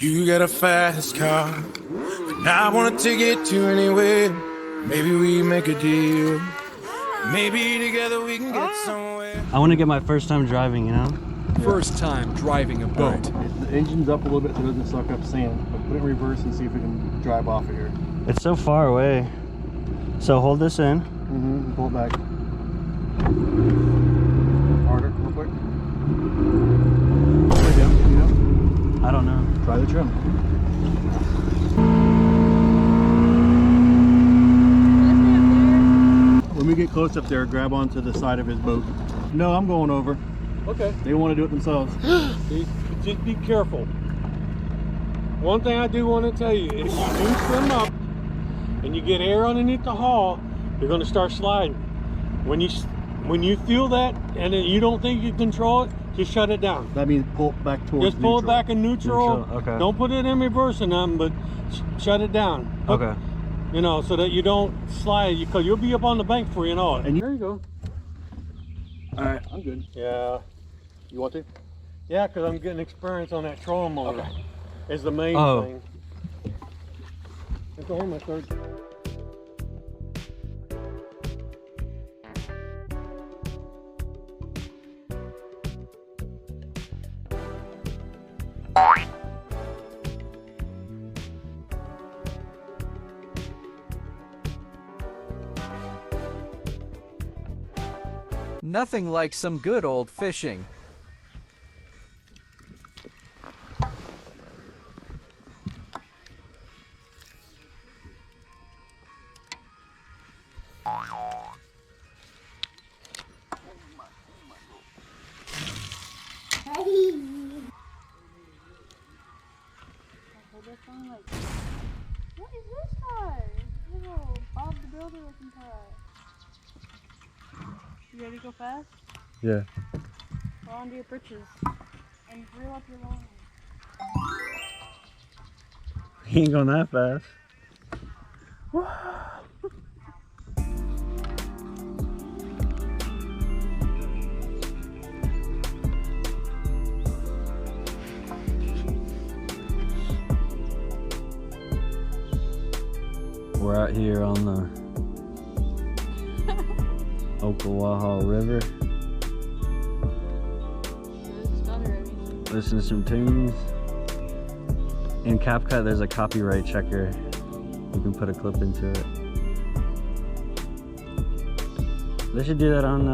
You got a fast car, and I want to take it to anywhere. Maybe we make a deal. Maybe together we can get somewhere. I want to get my first time driving, you know? First time driving a boat. The engine's up a little bit so it doesn't suck up sand. But put it in reverse and see if we can drive off of here. It's so far away. So hold this in. And pull it back. Harder, real quick. Way down, you know? I don't know. Try the trim. When we get close up there, grab onto the side of his boat. No, I'm going over. Okay. They want to do it themselves. Just be careful. One thing I do want to tell you, if you do swim up and you get air underneath the hull, you're going to start sliding. When you feel that and you don't think you control it, just shut it down. That means pull it back towards Just pull neutral. it back in neutral. Okay. Don't put it in reverse or nothing, but shut it down. Okay. You know, so that you don't slide, because you'll be up on the bank before you know it. And There you go. All right, I'm good. Yeah. You want to? Yeah, because I'm getting experience on that trolling motor. Okay. Is the main Oh. thing. It's on my third. Nothing like some good old fishing. What is this car? Little Bob the Builder looking car. You ready to go fast? Yeah. Hold on to your britches and reel up your line. He ain't going that fast. We're out here on the Okawaha River. Listen to some tunes. In CapCut, there's a copyright checker. You can put a clip into it. They should do that on,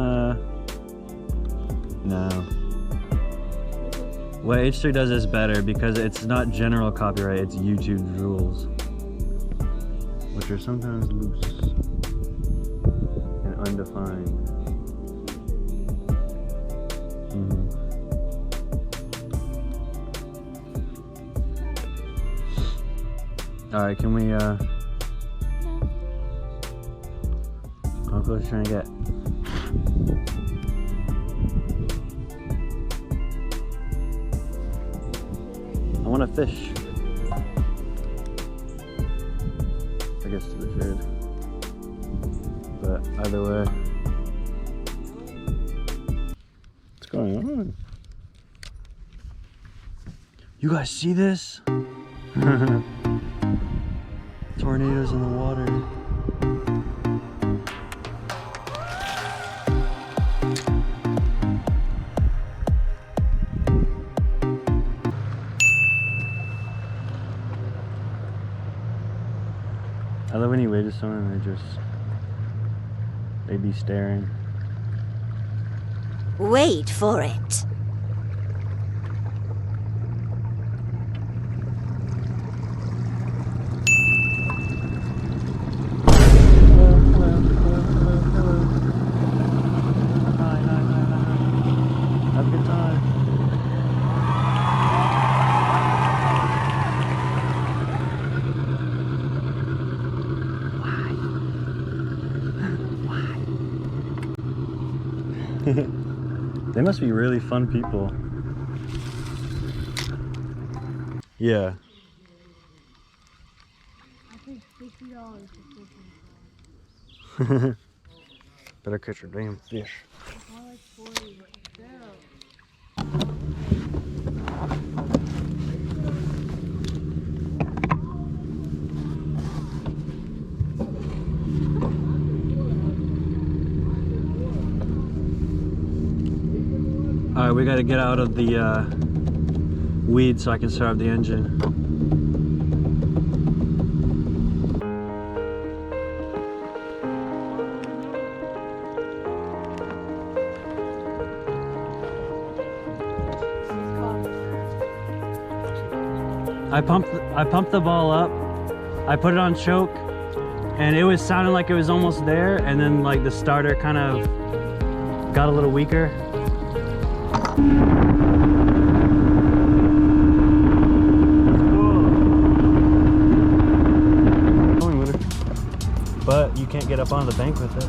no. What H3 does is better because it's not general copyright, it's YouTube rules. Which are sometimes loose and undefined. Alright, can we, how close are you trying to get? I want to fish. I guess we should. But either way. What's going on? You guys see this? Tornadoes in the water. I love when you wave to someone and they'd be staring. Wait for it. Have a good time. They must be really fun people. Yeah. I paid $50 for fishing. Better catch your damn fish. I like 40, but still. Alright, we gotta get out of the weed so I can start up the engine. I pumped the ball up. I put it on choke, and it was sounding like it was almost there, and then like the starter kind of got a little weaker. But you can't get up on the bank with it.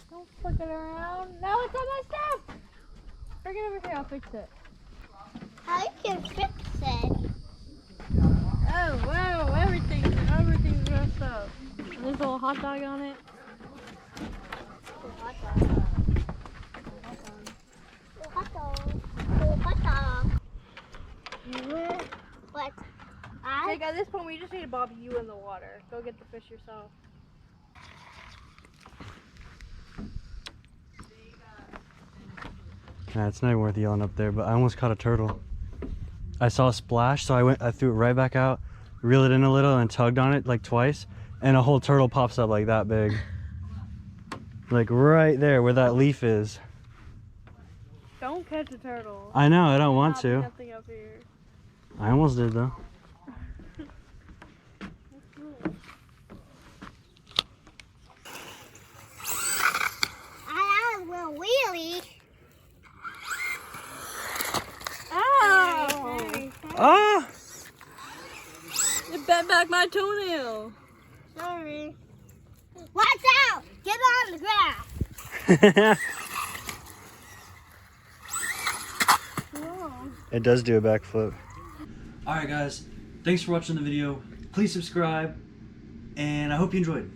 Don't flick it around. No, it's on my stuff. Bring it over here. I'll fix it. I can fix it. Oh wow, everything's messed up. There's a little hot dog on it. Hot dog. Hot dog. What? Like at this point, we just need to bob you in the water. Go get the fish yourself. Nah, it's not even worth yelling up there, but I almost caught a turtle. I saw a splash, so I threw it right back out, reeled it in a little, and tugged on it like twice, and a whole turtle pops up like that big. Like right there where that leaf is. Don't catch a turtle. I know, I don't want to. Nothing up here. I almost did though. I have a little wheelie. Ow! Ah! It bent back my toenail. Sorry. Watch out! Get on the grass. It does do a backflip. Alright guys, thanks for watching the video. Please subscribe, and I hope you enjoyed.